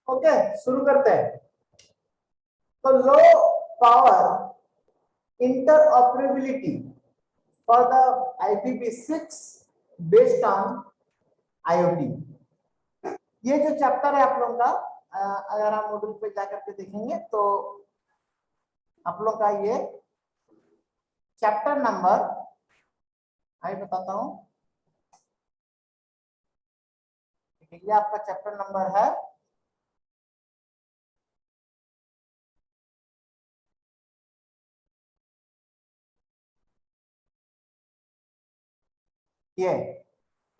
Okay, शुरू करते हैं। तो low power interoperability for the IPv6 based on IoT। ये जो चैप्टर है आप लोगों का, अगर हम मॉड्यूल पे जाकर के देखेंगे तो आप लोग का ये चैप्टर नंबर, मैं बताता हूं, ये आपका चैप्टर नंबर है ये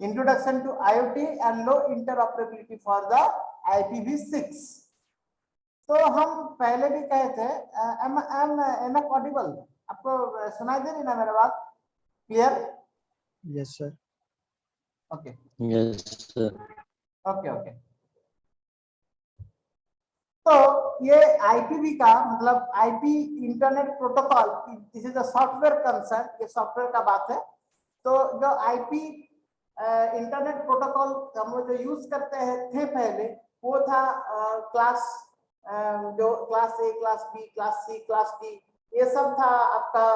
introduction to IoT and low interoperability for the IPv6। तो हम पहले भी कहे थे, एम ऑडिबल आपको सुनाई दे रही ना मेरा बात? Clear? Yes sir. Okay yes sir. Okay okay. तो ये IPv का मतलब IP internet protocol, this is a software concern, ये सॉफ्टवेयर का बात है। तो जो IP इंटरनेट प्रोटोकॉल हम लोग जो यूज करते हैं थे पहले, वो था क्लास, जो class A, class B, class C, class D, ये सब था आपका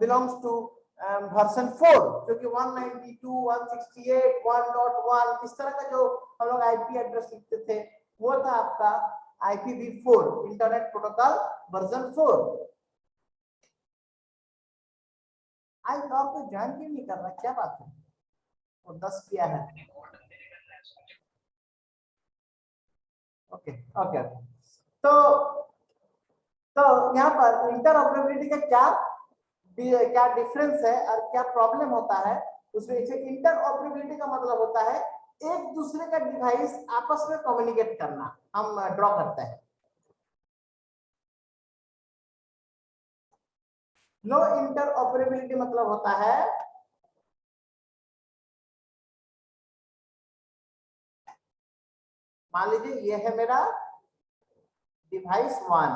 बिलोंग्स टू वर्जन 4, जो कि 192, 168, 1.1 इस तरह का जो हम लोग IP एड्रेस लिखते थे, वो था आपका IPv4 इंटरनेट प्रोटोकॉल वर्जन 4। आज और कोई ज्वाइन क्यों नहीं कर रहा, क्या बात है? वो 10 किया है। Okay okay okay. तो यहाँ पर इंटरऑपरेबिलिटी का क्या डिफरेंस है और क्या प्रॉब्लम होता है उसमें। इंटरऑपरेबिलिटी का मतलब होता है एक दूसरे का डिवाइस आपस में कम्युनिकेट करना, हम ड्रॉ करते हैं। नो इंटरऑपरेबिलिटी मतलब होता है मान लीजिए ये है मेरा डिवाइस 1,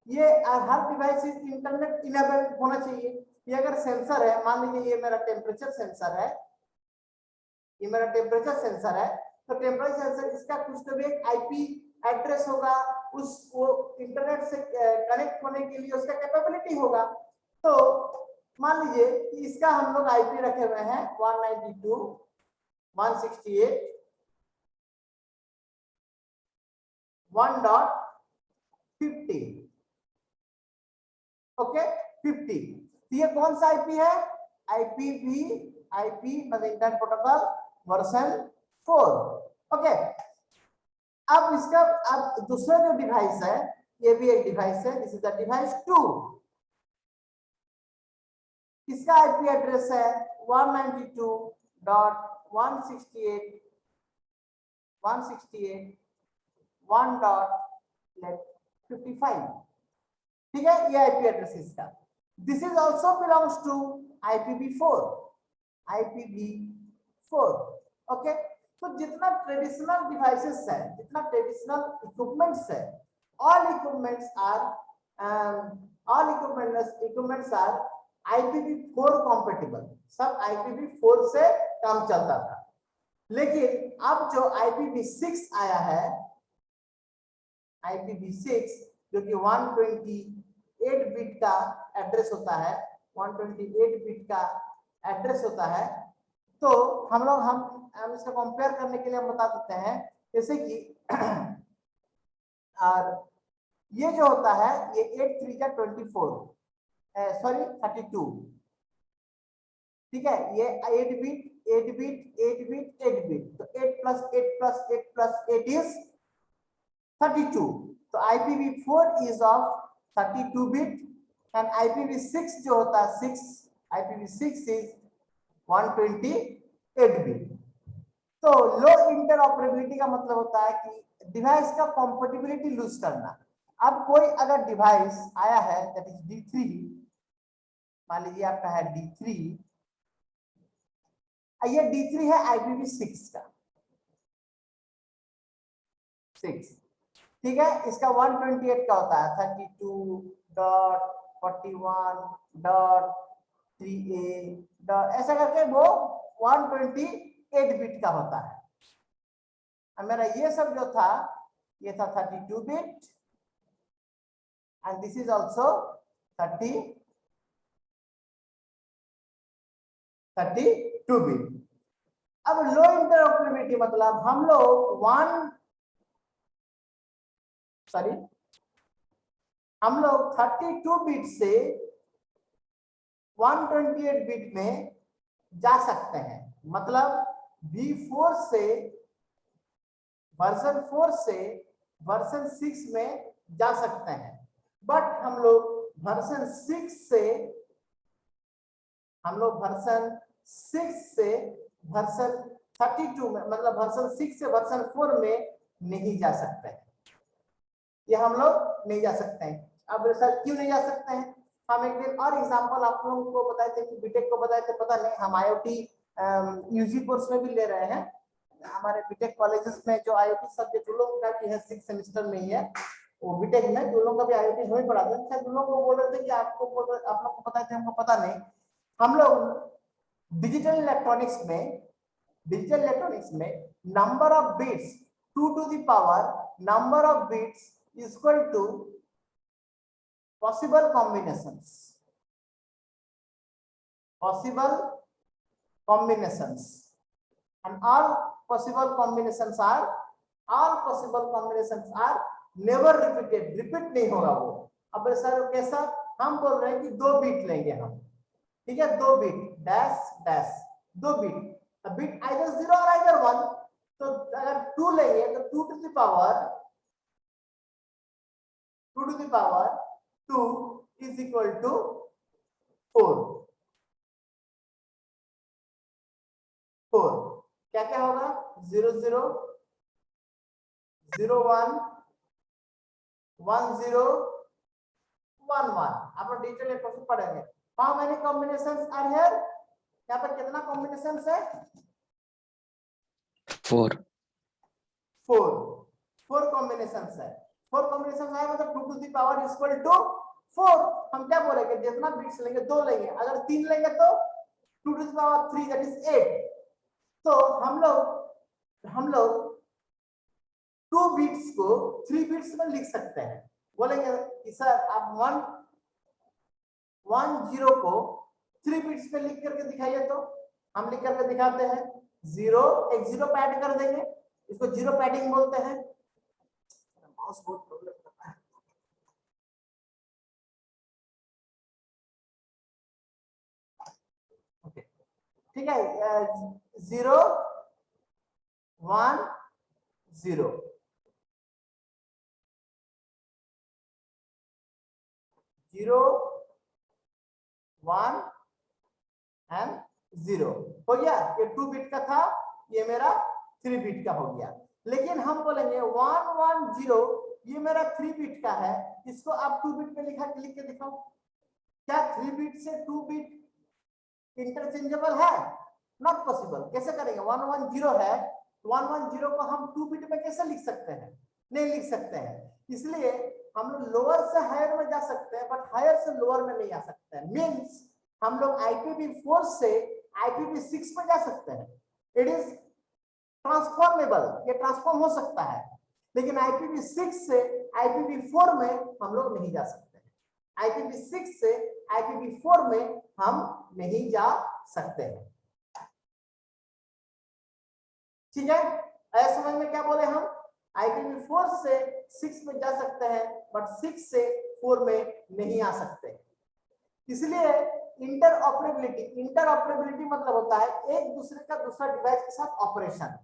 ये हर डिवाइस इंटरनेट इनेबल होना चाहिए। ये अगर सेंसर है, मान लीजिए ये मेरा टेम्परेचर सेंसर है, ये मेरा टेम्परेचर सेंसर है, तो टेम्परेचर सेंसर इसका कुछ तो भी एक IP एड्रेस होगा, उस वो इंटरनेट से कनेक्ट होने के लिए उसका कैपेबिलिटी होगा। तो मान लीजिए कि इसका हम लोग IP रखे हुए हैं 192, 168, 1.50, ओके 50। तो ये कौन सा IP है? IP मतलब इंटरनेट प्रोटोकॉल वर्जन 4। ओके, अब इसका अब दूसरा जो डिवाइस है, ये भी एक डिवाइस है, दिस इज द डिवाइस 2। इसका IP एड्रेस है 192.168.1.55, ठीक है, ये IP एड्रेस इसका। This is also belongs to IPv4। Okay, तो जितना ट्रेडिशनल डिवाइसेस है, जितना ट्रेडिशनल इक्विपमेंट्स है, all equipments are IPv4 compatible, सब IPv4 से काम चलता था। लेकिन अब जो IPv6 आया है, IPv6 जो कि 128 बिट का एड्रेस होता है, 128 बिट का एड्रेस होता है। तो हम इसका कंपेयर करने के लिए हम बता देते हैं, जैसे कि और ये जो होता है ये 8 3 जा 24, सॉरी 32, ठीक है, ये 8 बिट 8 बिट 8 बिट 8 बिट, तो 8 + 8 + 8 + 8 इज 32। तो IPv4 is of 32 bit and IPv6 जो होता है IPv6 इज 128 बिट। तो लो इंटरऑपरेबिलिटी का मतलब होता है कि डिवाइस का कंपैटिबिलिटी लूज करना। अब कोई अगर डिवाइस आया है दैट इज D3, मान लीजिए आपका है D3, ये D3 है IPv6 का 6, ठीक है, इसका 128 का होता है 32.41.3a ऐसा करके वो 128 बिट का होता है। मेरा ये सब जो था ये था 32 bit and this is also 32 bit. अब लो इंटरऑपरेबिलिटी मतलब हम लोग हम लोग 32 बिट से 128 बिट में जा सकते हैं। मतलब V4 से वर्जन 4 से वर्जन 6 में जा सकते हैं, बट हम लोग वर्जन 6 से वर्जन 32 में मतलब वर्जन 6 से वर्जन 4 में नहीं जा सकते हैं। ये हम लोग नहीं जा सकते हैं। अब सर क्यों नहीं जा सकते हैं? हम एक दिन और एग्जांपल आप लोगों को बताए थे कि बीटेक को बताए थे, पता नहीं हम आईओटी यूजी कोर्स में भी ले रहे हैं। हमारे बीटेक कॉलेजेस में जो आईओटी सब्जेक्ट लोगों का भी है 6 सेमेस्टर में ही है, वो बीटेक में जो लोगों का भी आईओटी हमें पढ़ाते हैं। शायद लोगों को बोल रहे थे कि आप लोग को पता है, हमको पता नहीं। हम लोग डिजिटल इलेक्ट्रॉनिक्स में number of bits 2 to the power number of bits is equal to possible combinations and all possible combinations are never repeated, repeat नहीं होगा वो। अब सर कैसा? हम बोल रहे हैं कि 2 बिट लेंगे हम, ठीक है, 2 bit dash dash 2 bit, bit either 0 और आइदर 1। तो अगर 2 लेंगे तो 2 to the power 2 is equal to 4। क्या क्या होगा? 0 0 0 1 1 0 1 1। आप लोग डिजिटल इलेक्ट्रॉनिक्स पढ़ेंगे। How many combinations are here? यहाँ पर कितना कॉम्बिनेशंस है? 4 कॉम्बिनेशंस है। 4 कॉम्बिनेशंस है मतलब 2 to the power is equal to 4। हम क्या बोलेंगे? जितना बिट्स लेंगे 2 लेंगे, अगर 3 लेंगे तो 2 to the power 3 that is 8। तो हम लोग 2 बिट्स को 3 बिट्स में लिख सकते हैं। बोलेंगे कि सर आप 1 0 को 3 बिट्स में लिख करके दिखाइए, तो हम लिख करके दिखाते हैं। 0 एक 0 पैड कर देंगे, इसको 0 पैडिंग बोलते हैं। माउस बहुत प्रॉब्लम करता है। ओके ठीक है, 0 1 0 0 1 एंड 0 हो गया। ये 2 बिट का था, ये मेरा 3 बिट का हो गया। लेकिन हम बोलेंगे 1 1 0 ये मेरा 3 बिट का है, इसको आप 2 बिट में लिख के दिखाओ। क्या 3 बिट से 2 बिट इंटरचेंजेबल है? Not possible. कैसे करेंगे? 1 1 0 है, 1 1 0 को हम 2 बिट में कैसे लिख सकते हैं? नहीं लिख सकते हैं। इसलिए हम लोग लोअर से हायर में जा सकते हैं, बट हायर से लोअर में नहीं आ सकते हैं। मींस हम लोग IPv4 से IPv6 में जा सकते हैं। इट इज ट्रांसफॉर्मेबल, ये ट्रांसफॉर्म हो सकता है। लेकिन IPv6 से IPv4 में हम लोग नहीं जा सकते हैं। IPv6 से IPv4 में हम नहीं जा सकते हैं। ठीक है, ऐसे समझ में क्या बोले हम? IPv4 से 6 में जा सकते हैं, बट 6 से 4 में नहीं आ सकते। इसलिए इंटरऑपरेबिलिटी मतलब होता है एक दूसरे का दूसरा डिवाइस के साथ ऑपरेशन,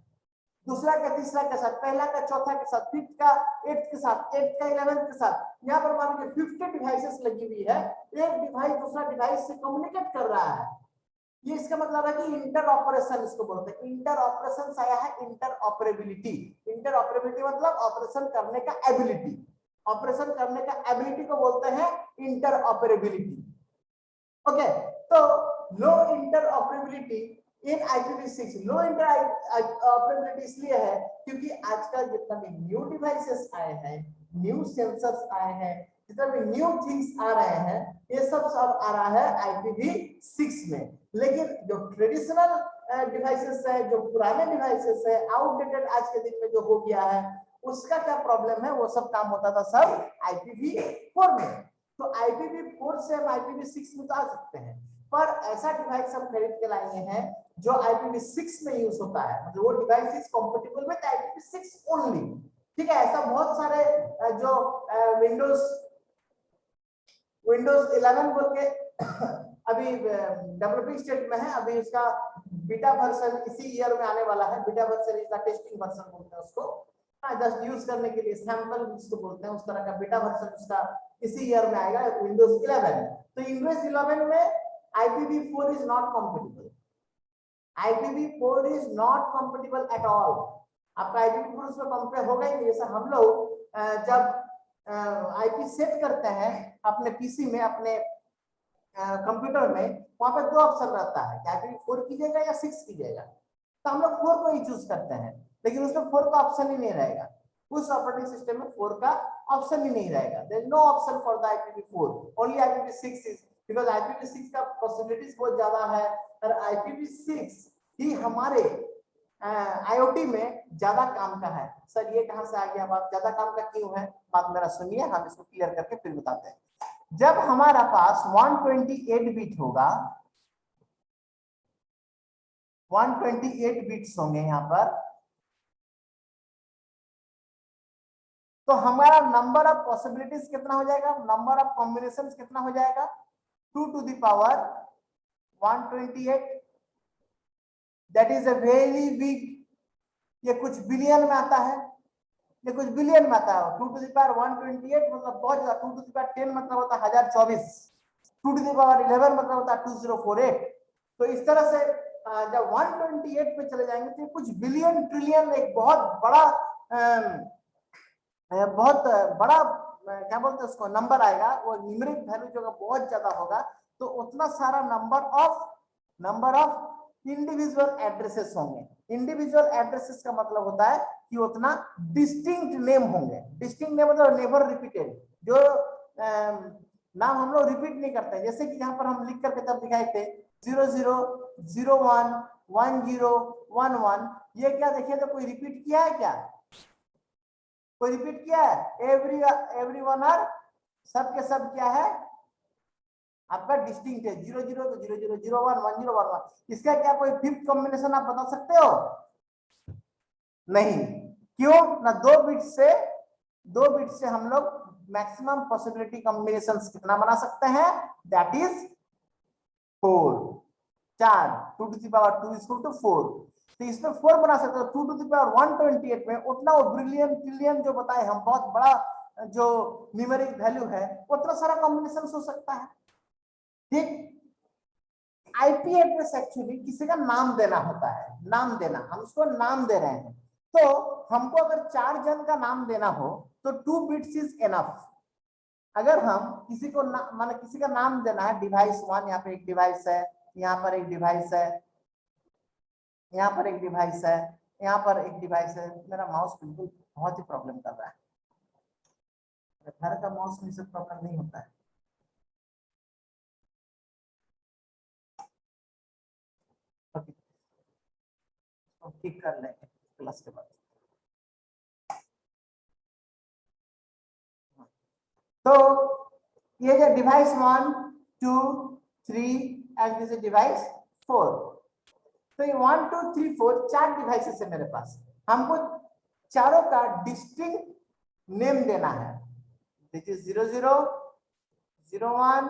दूसरा का तीसरा के साथ, पहला का चौथा के साथ, फिफ्थ का एट्थ के साथ, एट्थ का 11th के साथ। यहाँ पर मान लीजिए 50 डिवाइसेस लगी हुई है, एक डिवाइस दूसरा डिवाइस से कम्युनिकेट कर रहा है। ये इसका मतलब है कि इंटर ऑपरेशन इसको बोलते हैं। इंटर ऑपरेशन आया है इंटरऑपरेबिलिटी। इंटरऑपरेबिलिटी मतलब ऑपरेशन करने का एबिलिटी, ऑपरेशन करने का एबिलिटी को बोलते हैं इंटरऑपरेबिलिटी। ओके, तो लो इंटरऑपरेबिलिटी इन IPv6, लो इंटरऑपरेबिलिटी इसलिए है क्योंकि आजकल जितना भी न्यू डिवाइसेस आए हैं, न्यू सेंसर्स आए हैं, जितना भी न्यू थिंग्स आ रहे हैं, ये सब आ रहा है IPv6 में। लेकिन जो ट्रेडिशनल डिवाइसेस है, जो पुराने डिवाइसेस है, आउटडेटेड आज के दिन में जो हो गया है, उसका क्या प्रॉब्लम है, वो सब काम होता था सब IPv4 में। तो IPv4 से हम IPv6 में तो आ सकते हैं, पर ऐसा डिवाइस हम खरीद के लाए हैं जो IPv6 में यूज होता है, मतलब वो device is compatible with IPv6 only. ठीक है, ऐसा बहुत सारे जो विंडोज 11 बोल के अभी डेवलपिंग स्टेट में है, अभी उसका बीटा वर्जन इसी ईयर में आने वाला है। Beta version is the testing version बोलते हैं उसको, जस्ट यूज करने के लिए, सैंपल जिसको बोलते हैं, उस तरह का बीटा वर्जन उसका इसी ईयर में आएगा, विंडोज 11। तो विंडोज 11 में IPv4 is not compatible, IPv4 is not compatible at all. आपका IPv4 उसमें कंपेयर होगा ही नहीं। जैसे हम लोग जब IP सेट करते हैं अपने पीसी में, अपने कंप्यूटर में, वहां पर दो ऑप्शन रहता है कि IPv4 कीजिएगा या 6 कीजिएगा। तो हम लोग 4 को ही चूज करते हैं, लेकिन उसमें 4 का ऑप्शन ही नहीं रहेगा। उस ऑपरेटिंग सिस्टम में 4 का ऑप्शन ही नहीं रहेगा। There is no option for the IPv4, only IPv6 is, because IPv6 का पॉसिबिलिटीज बहुत ज्यादा है, और IPv6 ही हमारे IoT में ज्यादा काम का है। सर ये कहां से आ गया बात, ज्यादा काम का क्यों है, बात मेरा सुनिए, हम इसको क्लियर करके फिर बताते हैं। जब हमारा पास 128 बिट होगा, 128 बिट्स होंगे यहां पर, तो हमारा नंबर ऑफ पॉसिबिलिटीज कितना हो जाएगा, नंबर ऑफ कॉम्बिनेशंस कितना हो जाएगा, 2 to the power 128। That is a very big, ये कुछ बिलियन में आता है, ये कुछ बिलियन में आता है। 2 to the power 128 मतलब बहुत ज्यादा। 2 to the power 10 मतलब होता है 1024, 2 to the power 11 मतलब होता है 2048। तो इस तरह से जब 128 पे चले जाएंगे तो कुछ बिलियन ट्रिलियन, एक बहुत बड़ा क्या बोलते हैं उसको, नंबर आएगा। वो न्यूमेरिक वैल्यू जो बहुत ज्यादा होगा, तो उतना सारा नंबर ऑफ इंडिविजुअल एड्रेसेस होंगे। इंडिविजुअल एड्रेसेस का मतलब होता है कि उतना डिस्टिंक्ट नेम होंगे। डिस्टिंक्ट नेम मतलब नेवर रिपीटेड, जो नाम हम लोग रिपीट नहीं करते। जैसे कि यहाँ पर हम लिख करके तब दिखाए थे 0001 1011, ये क्या देखिए, तो कोई रिपीट किया है क्या, कोई रिपीट किया है, एवरीवन आर, सब के सब क्या है आपका डिस्टिंक्ट है। 00 तो 0001 1011। इसका क्या कोई फिफ्थ कॉम्बिनेशन आप बता सकते हो, नहीं। क्यों ना, दो बिट से हम लोग मैक्सिमम पॉसिबिलिटी कॉम्बिनेशंस कितना बना सकते हैं, that is 4। 4 2 to the power 2 is equal to 4। तो इसमें 4 बना सकते हो। 2 to the power 128 में उतना वो ब्रिलियन ट्रिलियन जो बताए हम, बहुत बड़ा जो न्यूमेरिक वैल्यू है, उतना सारा कॉम्बिनेशन हो सकता है। ठीक। आईपी एड्रेस एक्चुअली किसी का नाम देना होता है, नाम देना, हम उसको नाम दे रहे हैं। तो हमको अगर 4 जन का नाम देना हो तो 2 बिट्स इज एनफ। अगर हम किसी को माने किसी का नाम देना है, डिवाइस 1, यहाँ पे एक डिवाइस है, यहाँ पर एक डिवाइस है, यहाँ पर एक डिवाइस है, यहाँ पर एक डिवाइस है। मेरा माउस बिल्कुल बहुत ही प्रॉब्लम कर रहा है, घर का माउस में से प्रॉब्लम नहीं होता है। ठीक कर लेंगे क्लास के बाद। तो ये जो device 1 2 3 and this is device 4। तो ये 1 2 3 4 4 डिवाइसेस है मेरे पास। हमको चारों का डिस्टिंक्ट नेम देना है। दिस इज 00 01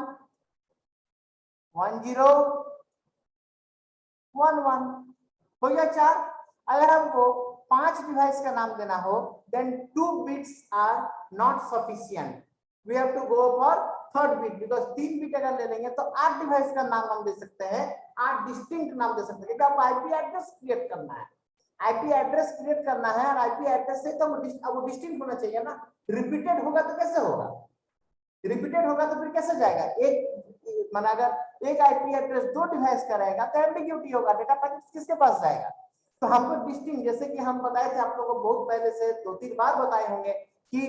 10 11 हो गया 4। अगर हमको 5 डिवाइस का नाम देना हो, then 2 bits are not sufficient, we have to go for third bit, because 3 bit अगर ले लेंगे तो 8 डिवाइस का नाम हम दे सकते हैं, 8 डिस्टिंक्ट नाम दे सकते हैं। आपको आईपी एड्रेस क्रिएट करना है, आईपी एड्रेस क्रिएट करना है, और आईपी एड्रेस से तो वो डिस्टिंक्ट होना चाहिए ना। रिपीटेड होगा तो कैसे होगा, रिपीटेड होगा तो फिर कैसे जाएगा। एक माना अगर एक आईपी एड्रेस 2 डिवाइस का रहेगा तो एम्बिग्यूटी होगा, डेटा पैकेट किसके पास जाएगा। तो हमको डिस्टिंक्ट, जैसे कि हम बताए थे आप लोगों को बहुत पहले से 2-3 बार बताए होंगे कि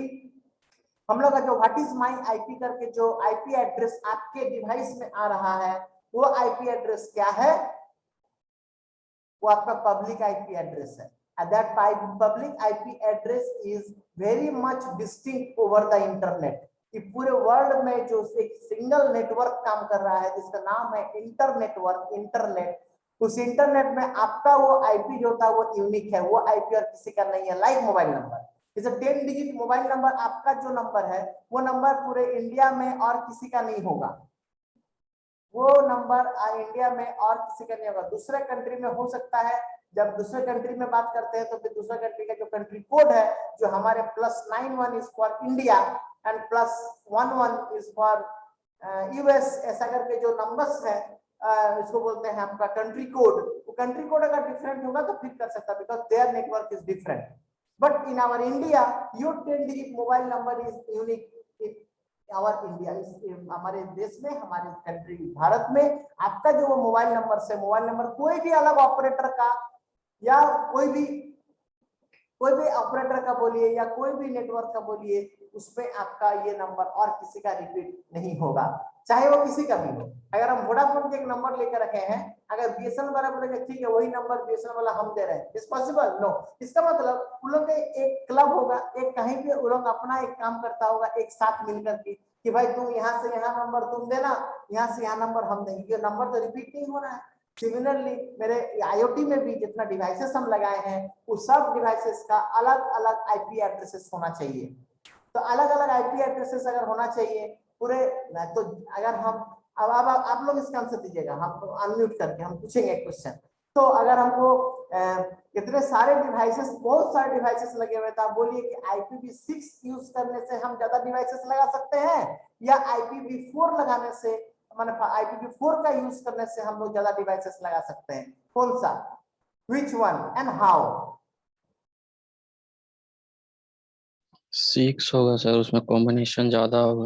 हम लोग का जो व्हाट इज माई आईपी करके जो आईपी एड्रेस आपके डिवाइस में आ रहा है, वो आईपी एड्रेस क्या है, वो आपका पब्लिक आईपी एड्रेस है। And that public IP address is very much distinct over the internet, कि पूरे वर्ल्ड में जो एक सिंगल नेटवर्क काम कर रहा है जिसका नाम है इंटरनेटवर्क, इंटरनेट, उस इंटरनेट में आपका वो आईपी जो था वो यूनिक है, वो आईपी और किसी का नहीं है। लाइक मोबाइल नंबर, जैसे 10 डिजिट मोबाइल नंबर आपका जो नंबर है वो नंबर पूरे इंडिया में और किसी का नहीं होगा, वो नंबर इंडिया में और किसी का नहीं होगा। दूसरे कंट्री में हो सकता है, जब दूसरे कंट्री में बात करते हैं तो फिर दूसरे कंट्री का जो कंट्री कोड है, जो हमारे +91 is for India and +11 is for US, ऐसा करके जो नंबर्स है इसको बोलते हैं आपका कंट्री कोड। वो कंट्री कोड अगर डिफरेंट होगा तो फिर कर सकता है, because there network is different. But in our India your 10 digit mobile number is unique in our India, हमारे देश में, हमारे कंट्री भारत में आपका जो मोबाइल नंबर से, मोबाइल नंबर कोई भी अलग ऑपरेटर का या कोई भी ऑपरेटर का बोलिए या कोई भी नेटवर्क का बोलिए, उसमें आपका ये नंबर और किसी का रिपीट नहीं होगा, चाहे वो किसी का भी हो। अगर हम वोडाफोन के एक नंबर लेकर रखे हैं, अगर बीएसएनएल वाला बोलेगा ठीक है वही नंबर बीएसएनएल वाला हम दे रहे हैं, इज पॉसिबल? नो। इसका मतलब उन लोग का एक क्लब होगा, एक कहीं पे उन लोग अपना एक काम करता होगा एक साथ मिलकर के, कि भाई तुम यहाँ से यहाँ नंबर तुम देना, यहाँ से यहाँ नंबर हम देंगे, ये नंबर तो रिपीट नहीं हो रहा है। सिमिलरली मेरे आईओटी में भी जितना डिवाइसेस हम लगाए हैं, उस सब डिवाइसेस का अलग अलग आईपी एड्रेसेस होना चाहिए। तो अलग अलग आईपी एड्रेसेस अगर होना चाहिए पूरे, तो अगर हम अब आप लोग इसका आंसर दीजिएगा, हम अनम्यूट करके हम पूछेंगे एक क्वेश्चन। तो अगर हमको इतने सारे डिवाइसेस, बहुत सारे डिवाइसेस लगे हुए, तो आप बोलिए कि IPv6 यूज करने से हम ज्यादा डिवाइसेस लगा सकते हैं या IPv4 लगाने से, मतलब IPv4 का यूज करने से हम लोग ज्यादा डिवाइसेस लगा सकते हैं? कौन सा? Which one and how? 6 होगा सर, उसमें कॉम्बिनेशन ज्यादा होगा।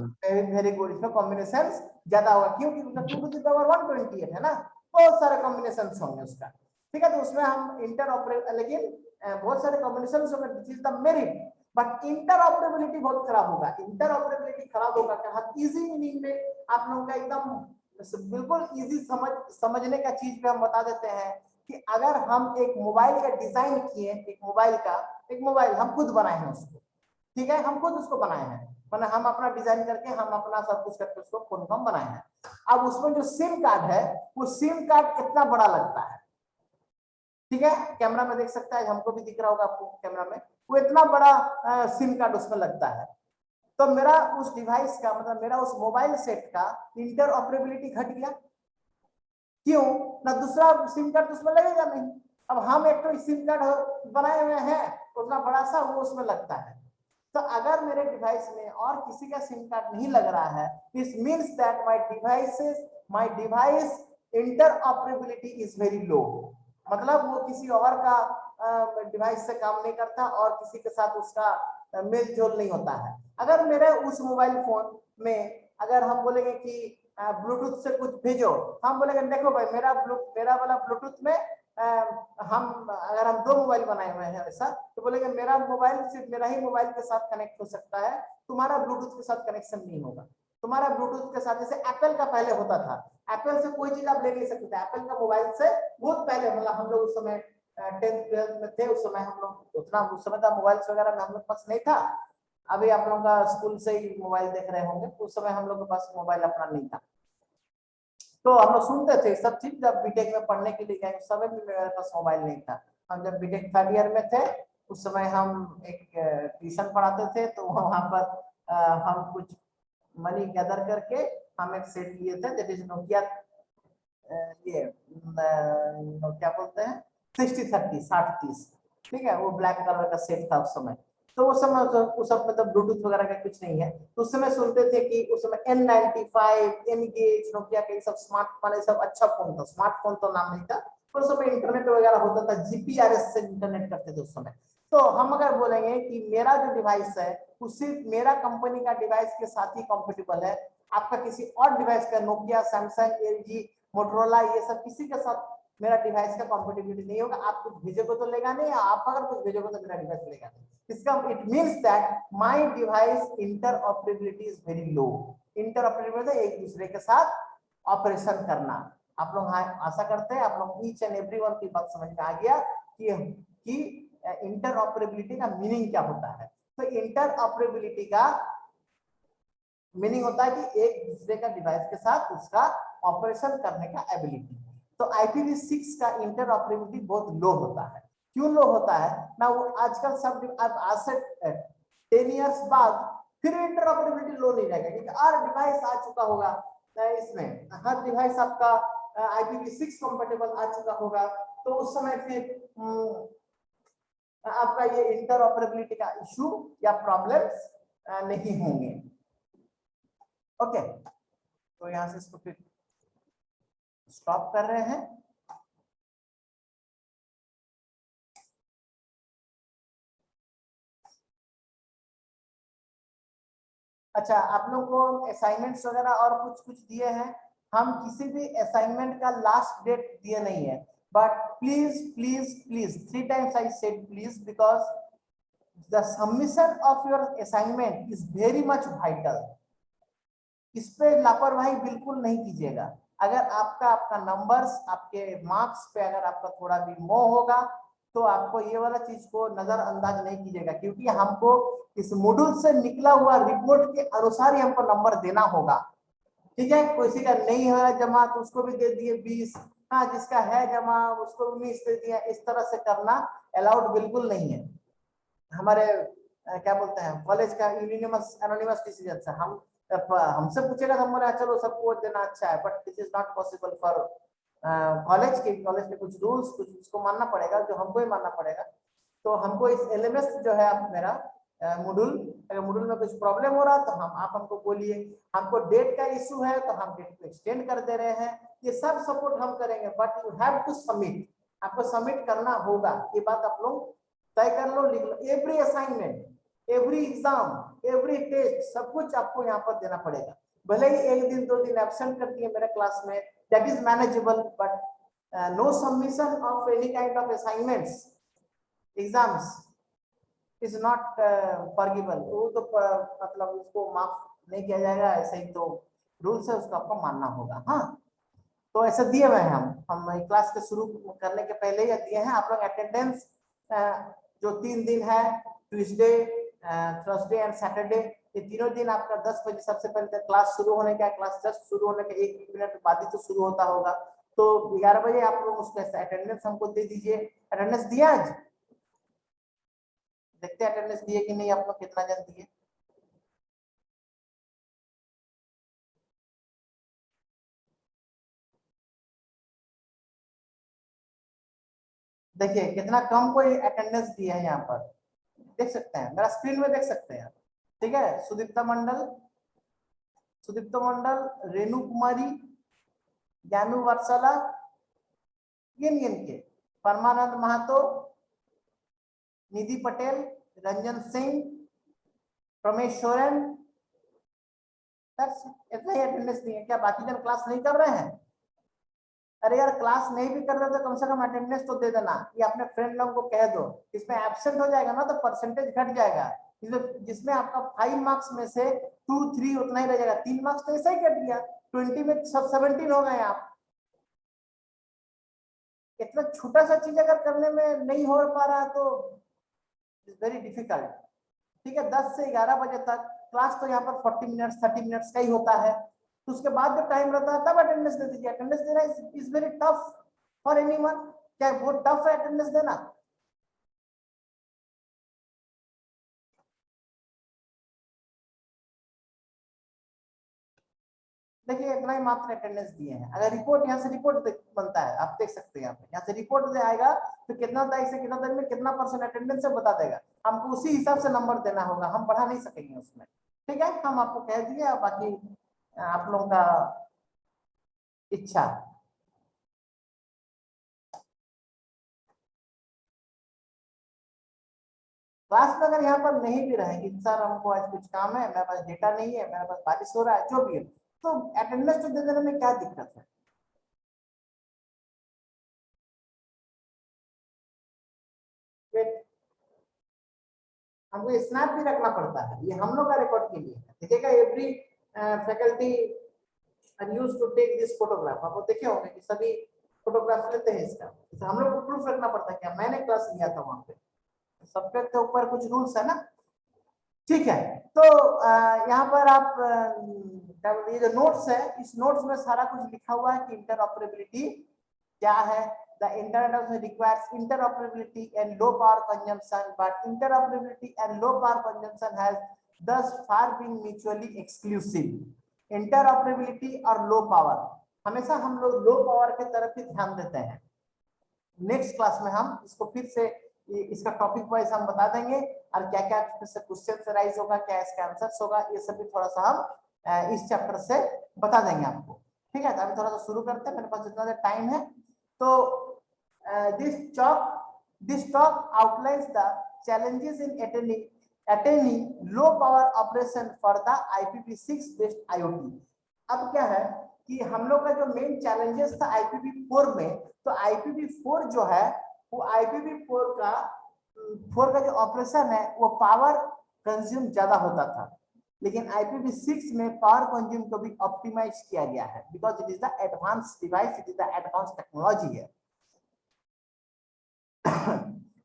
वेरी गुड, इसमें कॉम्बिनेशन ज्यादा होगा क्योंकि उसका 2 to the power 128 है ना, बहुत सारे कॉम्बिनेशन होंगे उसका। ठीक है, तो उसमें हम इंटरऑपरेबल, लेकिन बहुत सारे कॉम्बिनेशन होंगे, this is the merit. But interoperability बहुत खराब होगा, इंटरऑपरेबिलिटी खराब होगा कि हम इजी मीनिंग में आप लोगों का एकदम बिल्कुल इजी समझने का चीज पे हम बता देते हैं कि अगर हम एक मोबाइल का डिजाइन किए, एक मोबाइल हम खुद बनाए हैं उसको, ठीक है, हम खुद उसको बनाए हैं, मतलब हम अपना डिजाइन करके, हम अपना सब कुछ करके उसको फोन हम बनाए हैं। अब उसमें जो सिम कार्ड है, वो सिम कार्ड कितना बड़ा लगता है, ठीक है, कैमरा में देख सकता है, हमको भी दिख रहा होगा आपको कैमरा में, वो इतना बड़ा सिम कार्ड उसमें लगता है। तो मेरा उस डिवाइस का, मतलब मेरा उस मोबाइल सेट का इंटरऑपरेबिलिटी घट गया, क्यों ना? दूसरा सिम कार्ड उसमें लगेगा नहीं। अब हम एक तो सिम कार्ड बनाए हुए हैं, उतना बड़ा सा वो उसमें लगता है। तो अगर मेरे डिवाइस में और किसी का सिम कार्ड नहीं लग रहा है, this means that my device interoperability is very low, मतलब वो किसी और का डिवाइस से काम नहीं करता और किसी के साथ उसका मेल जोल नहीं होता है। अगर मेरे उस मोबाइल फोन में अगर हम बोलेंगे कि ब्लूटूथ से कुछ भेजो, हम बोलेंगे देखो भाई मेरा वाला ब्लूटूथ में हम अगर हम 2 मोबाइल बनाए हुए हैं ऐसा, तो बोलेंगे मेरा मोबाइल सिर्फ मेरा ही मोबाइल के साथ कनेक्ट हो सकता है, तुम्हारा ब्लूटूथ के साथ कनेक्शन नहीं होगा। तुम्हारा ब्लूटूथ के साथ, जैसे एप्पल का पहले होता था, एप्पल से कोई चीज आप ले नहीं सकते थे, एप्पल का मोबाइल से बहुत पहले, मतलब हम लोग उस समय 10th 12th में थे, उस समय हम लोग उतना उस समय का मोबाइल वगैरह में हम लोग पास नहीं था। अभी आप लोगों का स्कूल से ही मोबाइल देख रहे होंगे, उस समय हम लोग के पास मोबाइल अपना नहीं था। तो हम लोग सुनते थे सब चीज, जब बीटेक में पढ़ने के लिए गए उस समय भी मेरे पास मोबाइल नहीं था। हम जब बीटेक 3rd ईयर में थे उस समय हम एक ट्यूशन पढ़ाते थे, तो वहां पर हम कुछ मनी गैदर करके हम एक सेट लिए थे, दैट इज नोकिया, ये क्या बोलते हैं 6030 6030, ठीक है, वो ब्लैक कलर का सेट था उस समय। तो उस समय मतलब ब्लूटूथ वगैरह का कुछ नहीं है, तो उस समय सुनते थे कि उस समय N95 एनगेज नोकिया के सब स्मार्टफोन, सब अच्छा फोन था, स्मार्टफोन तो नाम नहीं था, पर उस समय इंटरनेट वगैरह होता था, जीपीआरएस से इंटरनेट करते थे उस समय। तो हम अगर बोलेंगे कि मेरा जो डिवाइस है वो सिर्फ मेरा कंपनी का डिवाइस के साथ ही कंपेटिबल है, आपका किसी और डिवाइस का, नोकिया, सैमसंग, एलजी, मोटरोला, ये सब किसी के साथ मेरा डिवाइस का कंपेटिबिलिटी नहीं होगा। आप कुछ भेजोगे तो लेगा नहीं, आप अगर कुछ भेजोगे तो मेरा डिवाइस लेगा नहीं। इसका it means that my device interoperability is very low. Interoperability एक दूसरे के साथ ऑपरेशन करना। आप लोग आशा करते हैं आप लोग ईच एंड एवरीवन की बात समझ में आ गया कि इंटरऑपरेबिलिटी का मीनिंग क्या होता है। तो इंटरऑपरेबिलिटी का मीनिंग होता है कि एक दूसरे का डिवाइस के साथ उसका ऑपरेशन करने का एबिलिटी। तो IPv6 का इंटरऑपरेबिलिटी बहुत लो होता है। क्यों लो होता है ना, वो आजकल सब आज से 10 इयर्स बाद फिर इंटरऑपरेबिलिटी लो नहीं रहेगा, क्योंकि हर डिवाइस आ चुका होगा इसमें, हर डिवाइस आपका IPv6 कंपेटेबल आ चुका होगा। तो उस समय फिर आपका ये इंटरऑपरेबिलिटी का इशू या प्रॉब्लम्स नहीं होंगे। ओके, तो यहां से इसको फिर स्टॉप कर रहे हैं। अच्छा, आप लोग को असाइनमेंट्स वगैरह और कुछ कुछ दिए हैं। हम किसी भी असाइनमेंट का लास्ट डेट दिए नहीं है, but please please please 3 times I said please, because the submission of your assignment is very much vital. इस पे लापरवाही बिल्कुल नहीं कीजिएगा। अगर आपका नंबर्स, आपके मार्क्स पे अगर आपका थोड़ा भी मोह होगा तो आपको ये वाला चीज को नजरअंदाज नहीं कीजिएगा, क्योंकि हमको इस मॉड्यूल से निकला हुआ रिपोर्ट के अनुसार ही हमको नंबर देना होगा। ठीक है, किसी का नहीं है जमा तो उसको भी दे दिए 20, हाँ जिसका है जमा उसको भी 20 दे दिया। इस तरह से करना अलाउड बिल्कुल नहीं है। हमारे क्या बोलते हैं कॉलेज का यूनिनमस एनोनिमस डिसीजन से हमसे पूछेगा तो हम बोले चलो सबको देना अच्छा है, but this is not possible for college के कुछ रूल्स, कुछ उसको मानना पड़ेगा, जो हमको ही मानना पड़ेगा। तो हमको इस LMS जो है आप मेरा मॉड्यूल, अगर मॉड्यूल में कुछ प्रॉब्लम हो रहा है तो आप हमको बोलिए। हमको डेट का इशू है तो हम डेट को एक्सटेंड कर दे रहे हैं, ये सब सपोर्ट हम करेंगे, but you have to submit. आपको सबमिट करना होगा, ये बात आप लोग तय कर लो, लिख लो। Every assignment, every exam, every test, सब कुछ आपको यहाँ पर देना पड़ेगा। भले ही 1 दिन 2 दिन एब्सेंट करती है मेरे क्लास में, that is manageable, but no submission of any kind of assignments, exams is not forgivable. वो तो मतलब उसको माफ नहीं किया जाएगा, ऐसे ही तो रूल्स है, उसको आपको मानना होगा। हाँ, तो ऐसा दिए हुए हैं हम क्लास के शुरू करने के पहले ही दिए हैं। आप लोग अटेंडेंस जो 3 दिन है, ट्यूसडे, थर्सडे एंड सैटरडे, ये तीनों दिन आपका 10 बजे सबसे पहले क्लास शुरू होने का, क्लास जस्ट शुरू होने के 1 मिनट बाद ही तो शुरू होता होगा। तो 11 बजे आप लोग उसका अटेंडेंस हमको दे दीजिए। अटेंडेंस दिया आज, देखते हैं अटेंडेंस दिए कि नहीं, आप लोग कितना जन दिए। देखिए कितना कम कोई अटेंडेंस दिया है, यहाँ पर देख सकते हैं, मेरा स्क्रीन में देख सकते हैं। ठीक है, सुदीप्ता मंडल, रेणु कुमारी, ज्ञानू वत्सला, के परमानंद महतो, निधि पटेल, रंजन सिंह, प्रमेश सोरेन, इतना ही अटेंडेंस दिए। क्या बाकी जन क्लास नहीं कर रहे हैं? अरे यार, क्लास नहीं भी कर रहे तो कम से कम अटेंडेंस तो दे देना, ये अपने फ्रेंड लोगों को कह दो। इसमें एब्सेंट हो जाएगा ना तो परसेंटेज घट जाएगा, जिसमें आपका 5 मार्क्स में से 2 3 उतना ही रह जाएगा। 3 मार्क्स तो ऐसा ही कट गया, 20 में सब 17 हो गए आप। इतना छोटा सा चीज अगर करने में नहीं हो पा रहा तो इट्स वेरी डिफिकल्ट। ठीक है, 10 से 11 बजे तक क्लास, तो यहाँ पर 40 मिनट्स 30 मिनट्स का ही होता है। तो उसके बाद जो टाइम रहता है तब अटेंडेंस दे दीजिए। अटेंडेंस देना is very tough for anyone. क्या बहुत टफ है अटेंडेंस देना? देखिए इतना ही मात्र अटेंडेंस दिए हैं। अगर रिपोर्ट यहाँ से रिपोर्ट बनता है, आप देख सकते हैं यहाँ से रिपोर्ट आएगा तो कितना तारीख से कितना तारीख में कितना % अटेंडेंस है बता देगा। हमको उसी हिसाब से नंबर देना होगा, हम बढ़ा नहीं सकेंगे उसमें। ठीक है, हम आपको कह दिए, बाकी आप लोगों का इच्छा। क्लास में अगर यहाँ पर नहीं भी रहेगी, सर हमको आज कुछ काम है, मेरे पास डेटा नहीं है, मेरे पास बारिश हो रहा है, जो भी है, तो अटेंडेंस तो दे देने में क्या दिक्कत है? हमको स्नैप भी रखना पड़ता है, ये हम लोग का रिकॉर्ड के लिए है। देखिएगा every faculty and used to take this photograph। आप देखे होंगे कि सभी फोटोग्राफ लेते हैं इसका, तो हम लोग को प्रूफ रखना पड़ता है कि मैंने क्लास लिया था वहां पे, सब्जेक्ट के ऊपर कुछ रूल्स है ना। ठीक है, तो यहाँ पर आप ये जो नोट्स है, इस नोट्स में सारा कुछ लिखा हुआ है कि इंटरऑपरेबिलिटी क्या है। The internet also requires interoperability and low power consumption, but interoperability and low power consumption has thus far been mutually exclusive। interoperability और low power, हमेशा हम लोग लो पावर के तरफ ही ध्यान देते हैं। नेक्स्ट क्लास में हम इसको फिर से इसका टॉपिक वाइज हम बता देंगे, और क्या क्या क्वेश्चन राइज होगा, क्या इसका आंसर्स होगा, ये सब भी थोड़ा सा हम इस चैप्टर से बता देंगे आपको। ठीक है, तो अभी थोड़ा सा शुरू करते हैं, मेरे पास जितना देर टाइम है। तो this talk outlines the challenges in attaining low power operation for the IPv6 based IoT। अब क्या है कि हम लोग का जो मेन चैलेंजेस था IPv4 में, तो IPv4 जो है वो IPv4 का जो ऑपरेशन है वो पावर कंज्यूम ज्यादा होता था, लेकिन IPv6 में पावर कंज्यूम को भी ऑप्टिमाइज किया गया है, because it is the advance device, it is the advance technology है।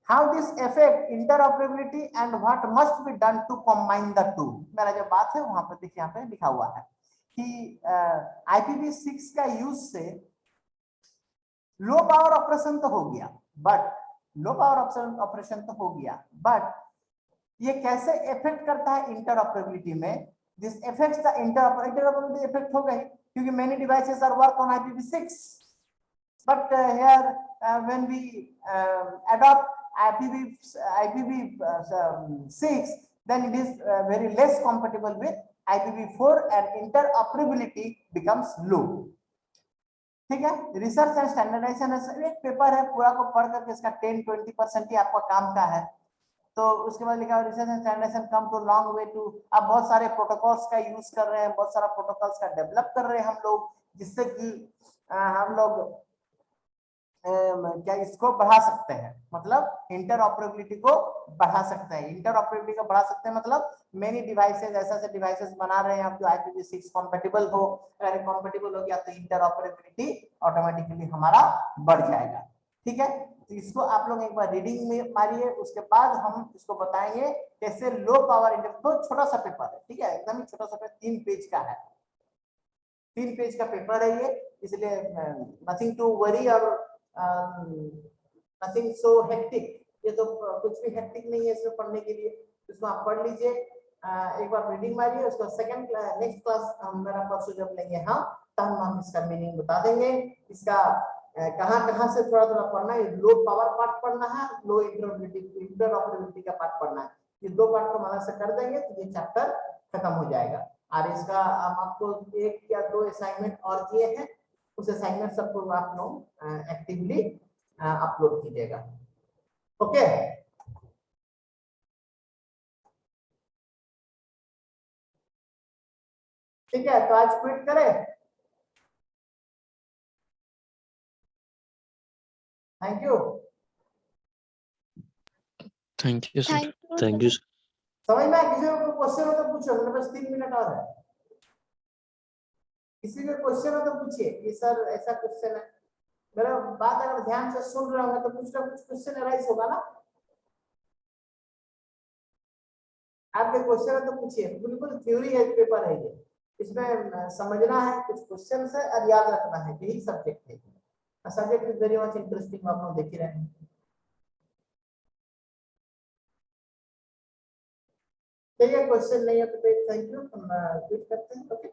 How this affect interoperability and what must be done to combine the two। मेरा जो बात है वहां पर देखिए, यहाँ पे लिखा हुआ है कि IPv6 का यूज से लो पावर ऑपरेशन तो हो गया, बट लो पावर ऑपरेशन तो हो गया, बट ये कैसे इफेक्ट करता है इंटरऑपरेबिलिटी में। This effects the interoperability effect हो गई क्योंकि many devices are work on IPv6, but here when we adopt IPv6, then it is very less compatible with IPv4 and interoperability becomes low। ठीक है, research and standardisation एक paper है, पूरा को पढ़ करके इसका 10-20% ही आपका काम का है। तो उसके बाद लिखा research and standardization come to long way to, अब बहुत सारे प्रोटोकॉल्स का यूज कर रहे हैं, बहुत सारा प्रोटोकॉल्स का डेवलप कर रहे हैं हम लोग, जिससे कि हम लोग क्या इसको बढ़ा सकते हैं, मतलब इंटरऑपरेबिलिटी को बढ़ा सकते हैं। इंटरऑपरेबिलिटी को बढ़ा सकते हैं मतलब मेनी डिवाइसेस, ऐसे डिवाइसेस बना रहे हैं आप जो IPv6 कंपैटिबल हो, अगर कंपैटिबल हो गया तो इंटरऑपरेबिलिटी ऑटोमेटिकली हमारा बढ़ जाएगा। ठीक है, तो इसको आप लोग एक बार रीडिंग में मारिए, उसके बाद हम इसको बताएंगे कैसे लो पावर इंटरनेट। तो छोटा सा पेपर है, ठीक है, एकदम ही छोटा सा पेपर, 3 पेज का है, 3 पेज का पेपर है ये, इसलिए नथिंग टू वरी और नथिंग सो हेक्टिक। ये तो कुछ भी हेक्टिक नहीं है इसमें पढ़ने के लिए, इसको आप पढ़ लीजिए, एक बार रीडिंग मारिए, उसको सेकंड नेक्स्ट क्लास मेरा परसों जब लेंगे हम, तब हम इसका मीनिंग बता देंगे, इसका कहां से थोड़ा थोड़ा पढ़ना है। लो पावर पार्ट पढ़ना है, लो इंटरऑपरेबिलिटी का पार्ट पढ़ना है। ये 2 पार्ट को मदद से कर देंगे तो ये चैप्टर खत्म हो जाएगा। और इसका हम आपको 1 या 2 असाइनमेंट और दिए हैं, उस असाइनमेंट सबको आप लोग एक्टिवली अपलोड कीजिएगा। ओके, ठीक है, तो आज क्विट करें। Thank you, thank you sir. Thank you. समझ में किसी को क्वेश्चन हो तो पूछो, मेरे पास 3 मिनट और है। किसी को क्वेश्चन हो तो पूछिए कि सर ऐसा क्वेश्चन है, मेरा बात अगर ध्यान से सुन रहे होंगे तो कुछ ना कुछ क्वेश्चन राइज होगा ना। आपके क्वेश्चन है तो पूछिए, बिल्कुल थ्योरी है पेपर है ये, इसमें समझना है, कुछ क्वेश्चन है और याद रखना है, यही सब्जेक्ट है। Subject is very much interesting, आप लोग देख ही रहे हैं। चलिए, क्वेश्चन नहीं है तो थैंक यू, हम क्विट करते हैं। ओके।